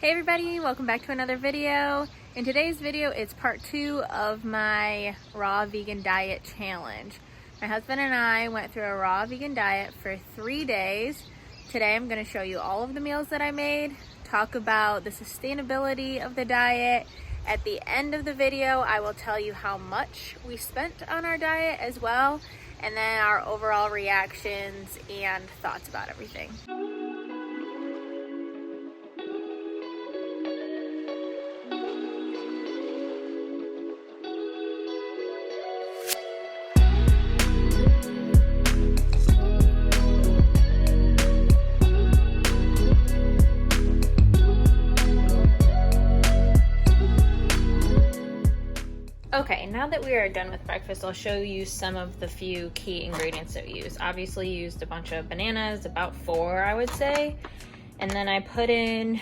Hey everybody, welcome back to another video. In today's video, it's part 2 of my raw vegan diet challenge. My husband and I went through a raw vegan diet for 3 days. Today I'm going to show you all of the meals that I made, talk about the sustainability of the diet. At the end of the video, I will tell you how much we spent on our diet as well, and then our overall reactions and thoughts about everything. Okay, now that we are done with breakfast, I'll show you some of the few key ingredients that we use. Obviously used a bunch of bananas, about 4 I would say. And then I put in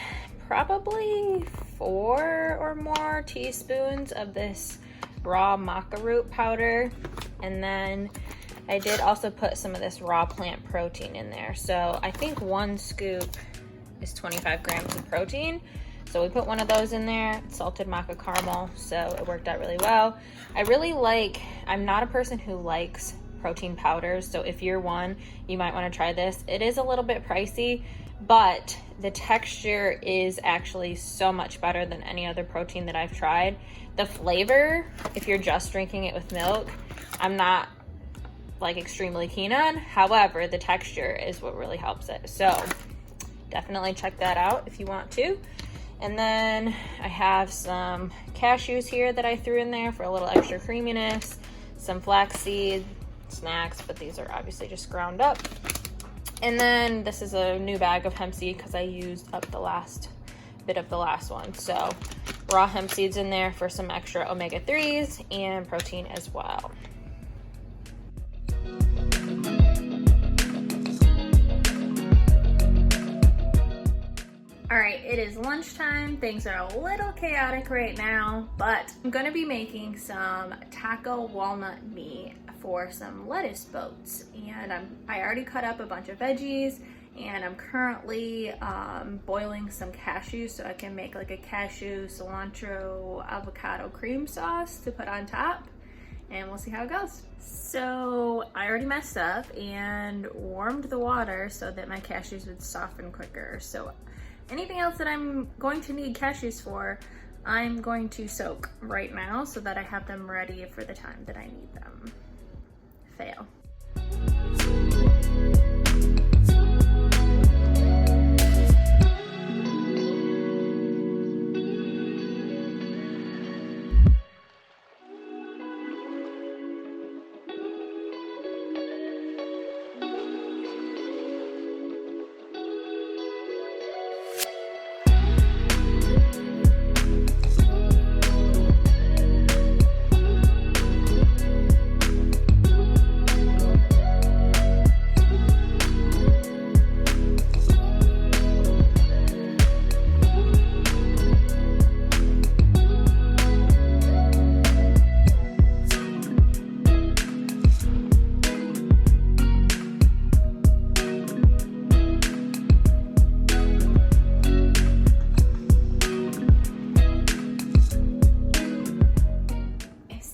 probably 4 or more teaspoons of this raw maca root powder. And then I did also put some of this raw plant protein in there. So I think 1 scoop is 25 grams of protein. So we put one of those in there, salted maca caramel, so it worked out really well. I'm not a person who likes protein powders, so if you're one, you might want to try this. It is a little bit pricey, but the texture is actually so much better than any other protein that I've tried. The flavor, if you're just drinking it with milk, I'm not like extremely keen on. However, the texture is what really helps it. So definitely check that out if you want to. And then I have some cashews here that I threw in there for a little extra creaminess, some flaxseed snacks, but these are obviously just ground up. And then this is a new bag of hemp seed because I used up the last bit of the last one. So raw hemp seeds in there for some extra omega-3s and protein as well. All right, it is lunchtime. Things are a little chaotic right now, but I'm gonna be making some taco walnut meat for some lettuce boats. And I already cut up a bunch of veggies, and I'm currently boiling some cashews so I can make like a cashew cilantro avocado cream sauce to put on top. And we'll see how it goes. So I already messed up and warmed the water so that my cashews would soften quicker. So anything else that I'm going to need cashews for, I'm going to soak right now so that I have them ready for the time that I need them. Fail.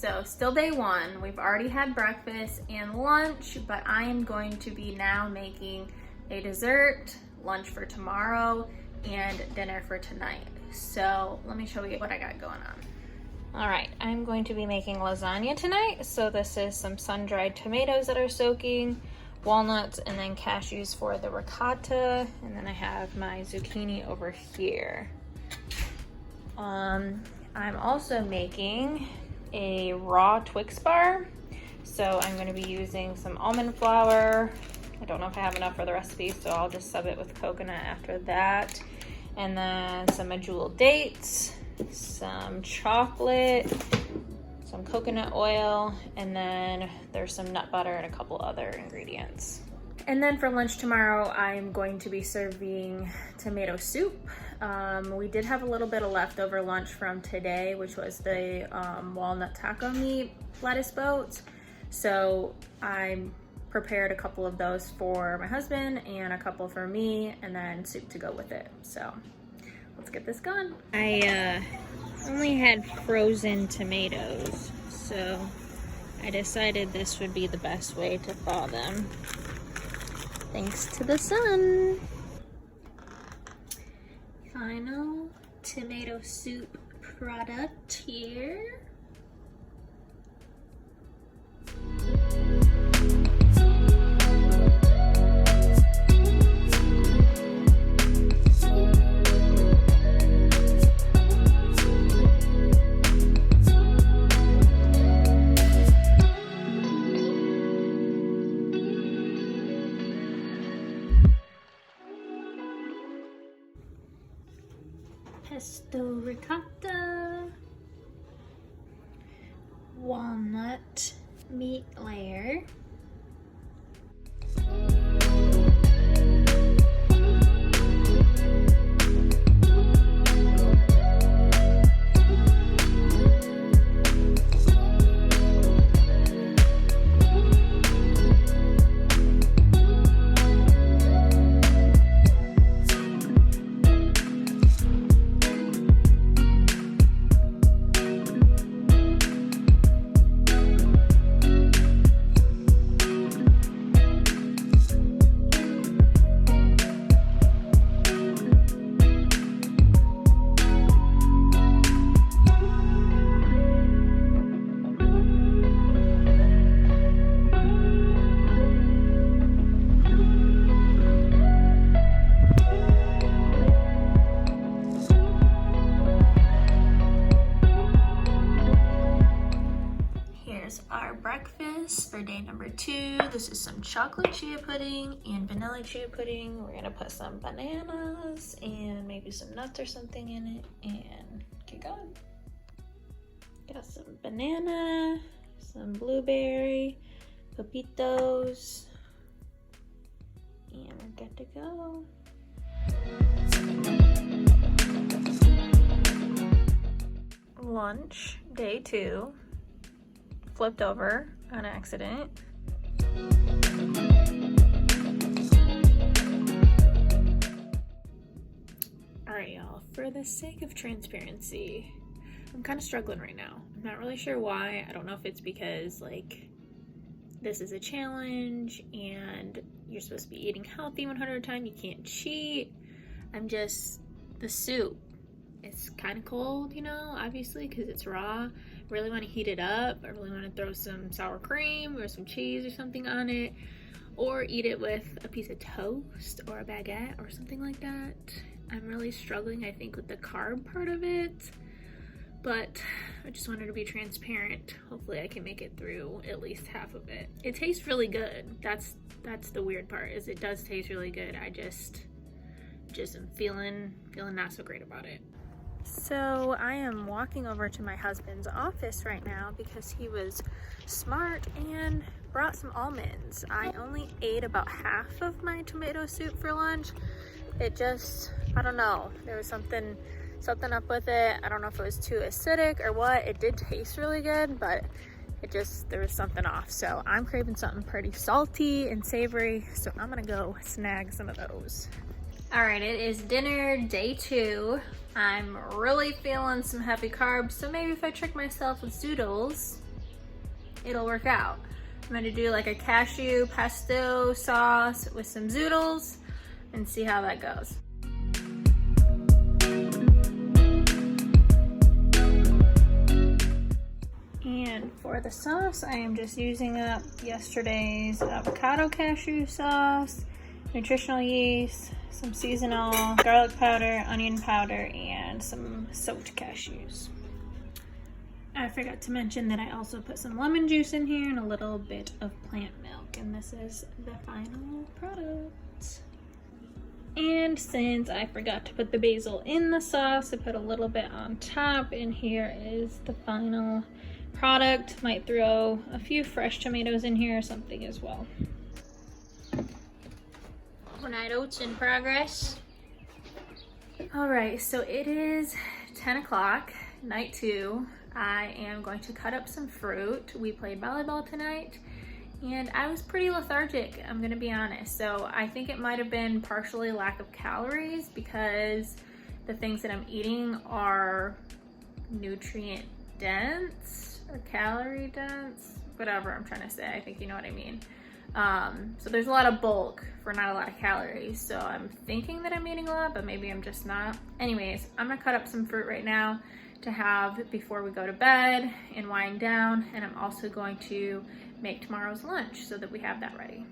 So still day 1, we've already had breakfast and lunch, but I am going to be now making a dessert, lunch for tomorrow, and dinner for tonight. So let me show you what I got going on. All right, I'm going to be making lasagna tonight. So this is some sun-dried tomatoes that are soaking, walnuts, and then cashews for the ricotta. And then I have my zucchini over here. I'm also making a raw Twix bar. So I'm going to be using some almond flour. I don't know if I have enough for the recipe, so I'll just sub it with coconut after that. And then some medjool dates, some chocolate, some coconut oil, and then there's some nut butter and a couple other ingredients. And then for lunch tomorrow, I'm going to be serving tomato soup. We did have a little bit of leftover lunch from today, which was the walnut taco meat lettuce boats. So I prepared a couple of those for my husband and a couple for me, and then soup to go with it. So let's get this going. I only had frozen tomatoes, so I decided this would be the best way to thaw them. Thanks to the sun. Final tomato soup product here. Pesto ricotta, walnut meat layer, our breakfast for day number 2. This is some chocolate chia pudding and vanilla chia pudding. We're gonna put some bananas and maybe some nuts or something in it and get going. Got some banana, some blueberry, pepitos, and we're good to go. Lunch, day 2. Flipped over on accident. Alright y'all, for the sake of transparency, I'm kind of struggling right now. I'm not really sure why. I don't know if it's because like this is a challenge and you're supposed to be eating healthy 100%, you can't cheat. The soup, it's kind of cold, you know, obviously because it's raw. Really want to heat it up. I really want to throw some sour cream or some cheese or something on it, or eat it with a piece of toast or a baguette or something like that. I'm really struggling, I think, with the carb part of it, but I just wanted to be transparent. Hopefully I can make it through at least half of it. It tastes really good. That's the weird part, is it does taste really good. I just am feeling not so great about it. So I am walking over to my husband's office right now because he was smart and brought some almonds. I only ate about half of my tomato soup for lunch. It just, I don't know, there was something up with it. I don't know if it was too acidic or what. It did taste really good, but there was something off. So I'm craving something pretty salty and savory, so I'm gonna go snag some of those. All right, it is dinner day 2. I'm really feeling some heavy carbs, so maybe if I trick myself with zoodles, it'll work out. I'm gonna do like a cashew pesto sauce with some zoodles and see how that goes. And for the sauce, I am just using up yesterday's avocado cashew sauce, nutritional yeast, some seasonal garlic powder, onion powder, and some soaked cashews. I forgot to mention that I also put some lemon juice in here and a little bit of plant milk, and this is the final product. And since I forgot to put the basil in the sauce, I put a little bit on top, and here is the final product. Might throw a few fresh tomatoes in here or something as well. Overnight oats in progress. All right, so it is 10 o'clock, night 2. I am going to cut up some fruit. We played volleyball tonight and I was pretty lethargic, I'm gonna be honest. So I think it might have been partially lack of calories because the things that I'm eating are nutrient dense or calorie dense, whatever I'm trying to say. I think you know what I mean. So there's a lot of bulk for not a lot of calories. So I'm thinking that I'm eating a lot, but maybe I'm just not. Anyways, I'm gonna cut up some fruit right now to have before we go to bed and wind down. And I'm also going to make tomorrow's lunch so that we have that ready.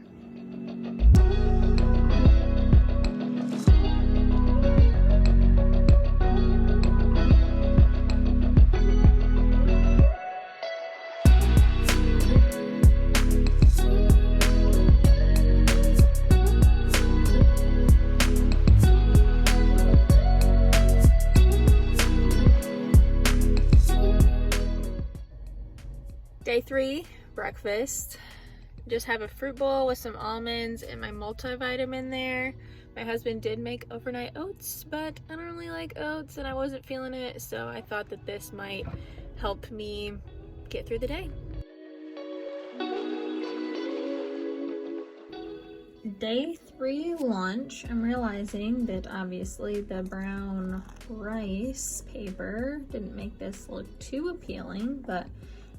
Day 3, breakfast. Just have a fruit bowl with some almonds and my multivitamin there. My husband did make overnight oats, but I don't really like oats and I wasn't feeling it, so I thought that this might help me get through the day. Day 3 lunch. I'm realizing that obviously the brown rice paper didn't make this look too appealing, but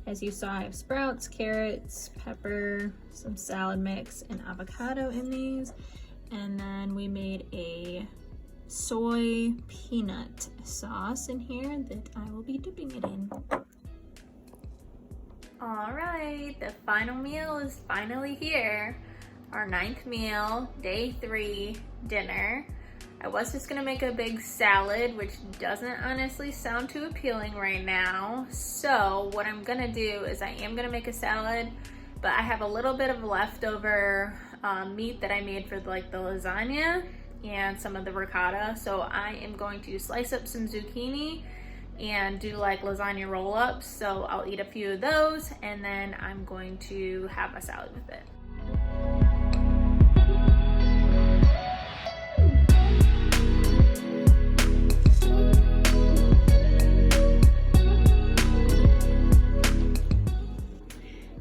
as you saw, I have sprouts, carrots, pepper, some salad mix, and avocado in these. And then we made a soy peanut sauce in here that I will be dipping it in. All right, the final meal is finally here. Our 9th meal, day 3, dinner. I was just gonna make a big salad, which doesn't honestly sound too appealing right now. So what I'm gonna do is I am gonna make a salad, but I have a little bit of leftover meat that I made for like the lasagna and some of the ricotta. So I am going to slice up some zucchini and do like lasagna roll-ups. So I'll eat a few of those and then I'm going to have a salad with it.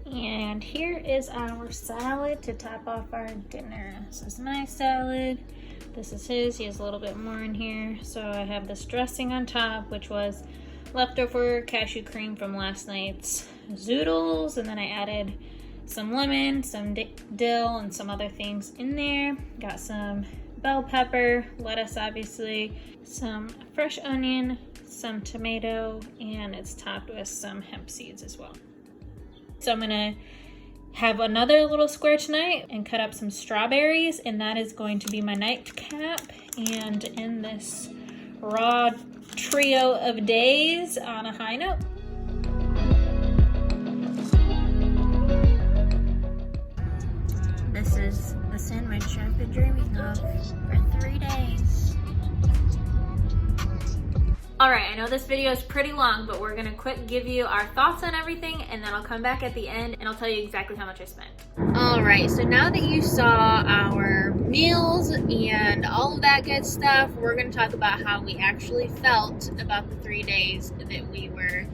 And here is our salad to top off our dinner. This is my salad. This is his. He has a little bit more in here. So I have this dressing on top, which was leftover cashew cream from last night's zoodles. And then I added some lemon, some dill, and some other things in there. Got some bell pepper, lettuce obviously, some fresh onion, some tomato, and it's topped with some hemp seeds as well. So I'm gonna have another little square tonight and cut up some strawberries, and that is going to be my nightcap. And in this raw trio of days on a high note. This is the sandwich I've been dreaming of for 3 days. All right, I know this video is pretty long, but we're gonna quick give you our thoughts on everything, and then I'll come back at the end and I'll tell you exactly how much I spent. All right, so now that you saw our meals and all of that good stuff, we're gonna talk about how we actually felt about the 3 days that we were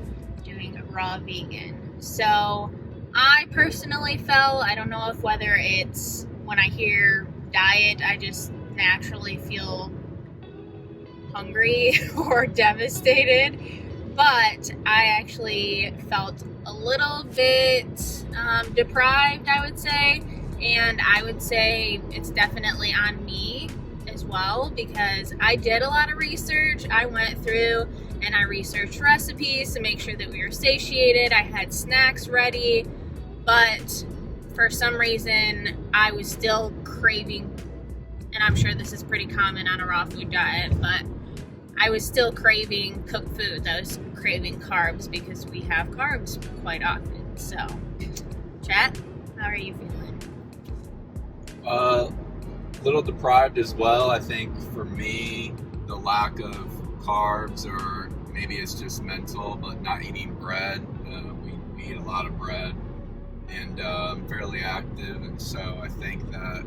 doing raw vegan. So I personally felt, I don't know if whether it's when I hear diet, I just naturally feel hungry or devastated, but I actually felt a little bit deprived, I would say, and I would say it's definitely on me as well, because I did a lot of research. I went through and I researched recipes to make sure that we were satiated. I had snacks ready, but for some reason I was still craving, and I'm sure this is pretty common on a raw food diet, but I was still craving cooked food. I was craving carbs because we have carbs quite often. So, chat, how are you feeling? Little deprived as well. I think for me, the lack of carbs, or maybe it's just mental, but not eating bread. We eat a lot of bread, and I'm fairly active, and so I think that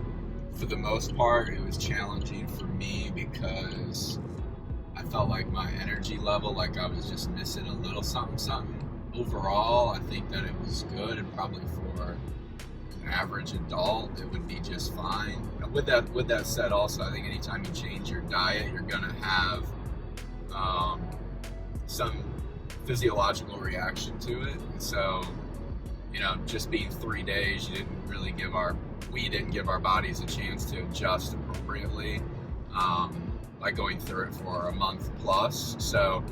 for the most part, it was challenging for me because I felt like my energy level, like I was just missing a little something. Overall, I think that it was good, and probably for an average adult, it would be just fine. With that said, also, I think anytime you change your diet, you're gonna have some physiological reaction to it. So, you know, just being 3 days, we didn't give our bodies a chance to adjust appropriately by going through it for a month plus. So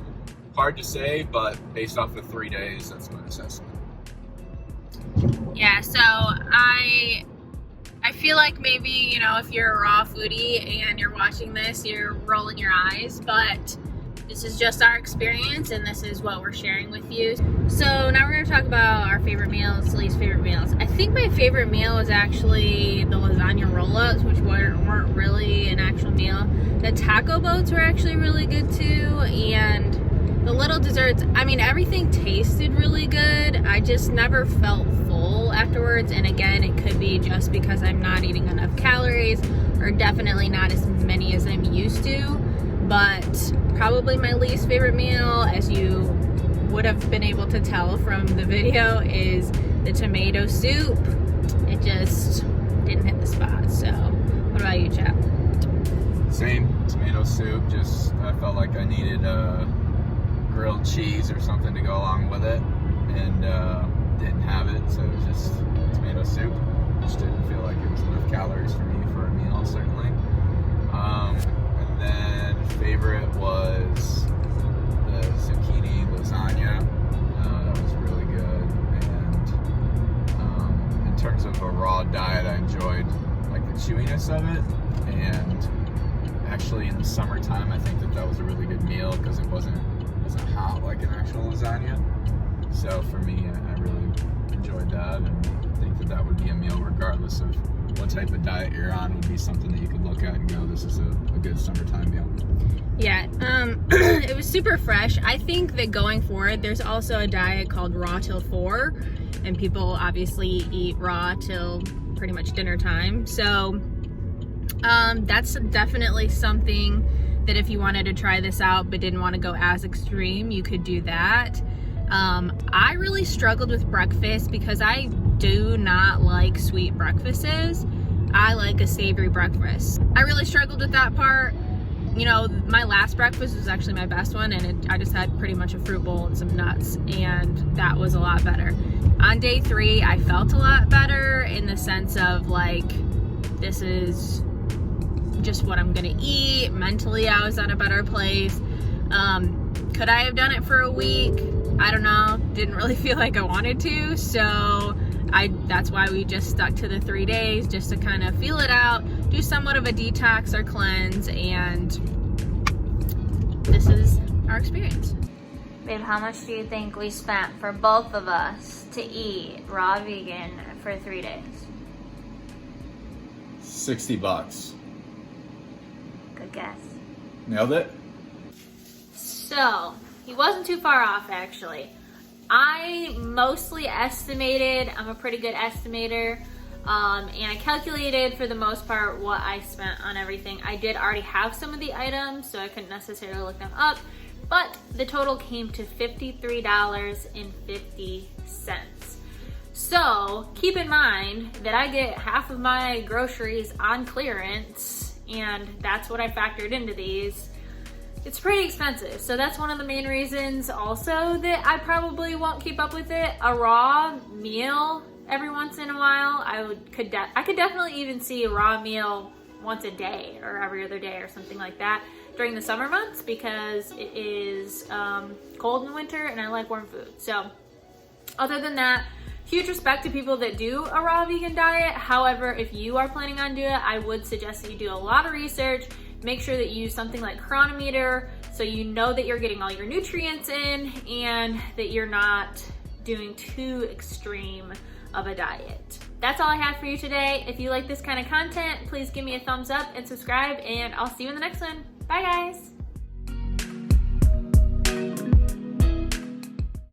hard to say, but based off of 3 days, that's my assessment. Yeah, so I feel like maybe, you know, if you're a raw foodie and you're watching this, you're rolling your eyes, but this is just our experience and this is what we're sharing with you. So now we're going to talk about our favorite meals, least favorite meals. I think my favorite meal was actually the lasagna roll-ups, which weren't really an actual meal. The taco boats were actually really good too, and the little desserts, I mean, everything tasted really good. I just never felt full afterwards. And again, it could be just because I'm not eating enough calories, or definitely not as many as I'm used to. But probably my least favorite meal, as you would have been able to tell from the video, is the tomato soup. It just didn't hit the spot. So what about you, Chap? Same, tomato soup. Just, I felt like I needed grilled cheese or something to go along with it, and didn't have it, so it was just tomato soup. Just didn't feel like it was enough calories for me for a meal, certainly. And then favorite was the zucchini lasagna. That was really good. And in terms of a raw diet, I enjoyed like the chewiness of it, and actually in the summertime I think that was a really good meal because it wasn't hot like an actual lasagna. So for me, I really enjoyed that, and I think that would be a meal regardless of what type of diet you're on. Would be something that you could look at and go, this is a good summertime meal. Yeah, it was super fresh. I think that going forward, there's also a diet called raw till 4, and people obviously eat raw till pretty much dinner time. So that's definitely something that if you wanted to try this out but didn't want to go as extreme, you could do that. I really struggled with breakfast because I do not like sweet breakfasts. I like a savory breakfast. I really struggled with that part. You know, my last breakfast was actually my best one, and I just had pretty much a fruit bowl and some nuts, and that was a lot better. On day 3, I felt a lot better in the sense of like, this is just what I'm gonna eat. Mentally, I was at a better place. Could I have done it for a week? I don't know. Didn't really feel like I wanted to, so that's why we just stuck to the 3 days, just to kind of feel it out, do somewhat of a detox or cleanse, and this is our experience. Babe, how much do you think we spent for both of us to eat raw vegan for 3 days? $60. Good guess. Nailed it? So, he wasn't too far off, actually. I mostly estimated, I'm a pretty good estimator, and I calculated for the most part what I spent on everything. I did already have some of the items, so I couldn't necessarily look them up, but the total came to $53.50. So, keep in mind that I get half of my groceries on clearance, and that's what I factored into these. It's pretty expensive, so that's one of the main reasons also that I probably won't keep up with it. A raw meal every once in a while, I could definitely even see a raw meal once a day or every other day or something like that during the summer months, because it is cold in winter and I like warm food. So other than that, huge respect to people that do a raw vegan diet. However, if you are planning on doing it, I would suggest that you do a lot of research. Make sure that you use something like Chronometer so you know that you're getting all your nutrients in and that you're not doing too extreme of a diet. That's all I have for you today. If you like this kind of content, please give me a thumbs up and subscribe, and I'll see you in the next one. Bye, guys.